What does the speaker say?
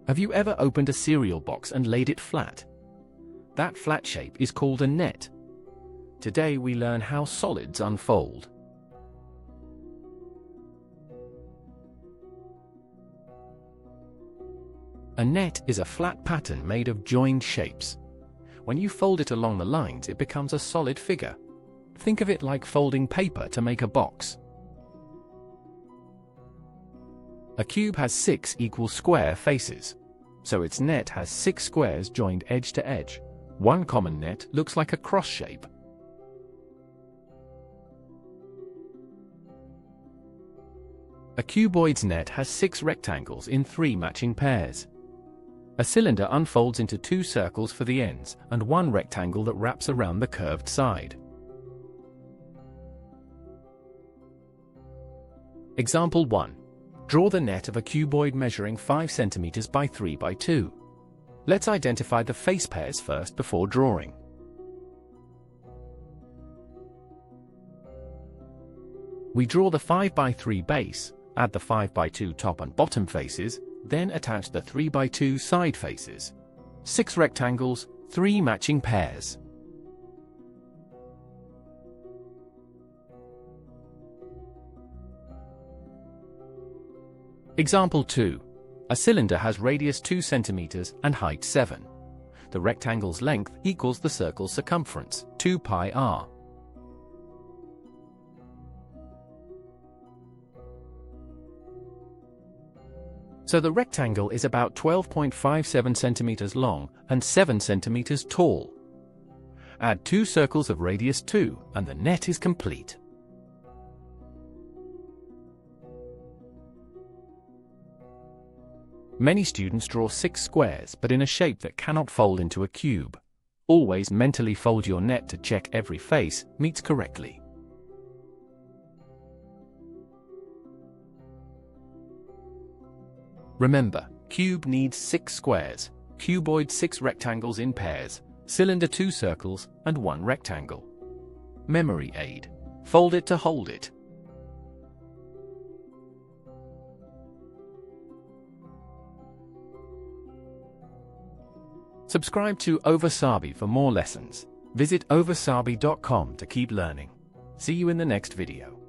Have you ever opened a cereal box and laid it flat? That flat shape is called a net. Today we learn how solids unfold. A net is a flat pattern made of joined shapes. When you fold it along the lines, it becomes a solid figure. Think of it like folding paper to make a box. A cube has 6 equal square faces, so its net has 6 squares joined edge to edge. One common net looks like a cross shape. A cuboid's net has 6 rectangles in 3 matching pairs. A cylinder unfolds into 2 circles for the ends and 1 rectangle that wraps around the curved side. Example 1. Draw the net of a cuboid measuring 5 cm by 3 by 2. Let's identify the face pairs first before drawing. We draw the 5 by 3 base, add the 5 by 2 top and bottom faces, then attach the 3 by 2 side faces. 6 rectangles, 3 matching pairs. Example 2. A cylinder has radius 2 cm and height 7. The rectangle's length equals the circle's circumference, 2 pi r. So the rectangle is about 12.57 centimeters long and 7 centimeters tall. Add 2 circles of radius 2 and the net is complete. Many students draw 6 squares but in a shape that cannot fold into a cube. Always mentally fold your net to check every face meets correctly. Remember, cube needs 6 squares, cuboid 6 rectangles in pairs, cylinder 2 circles, and 1 rectangle. Memory aid. Fold it to hold it. Subscribe to Ovasaabi for more lessons. Visit ovasaabi.com to keep learning. See you in the next video.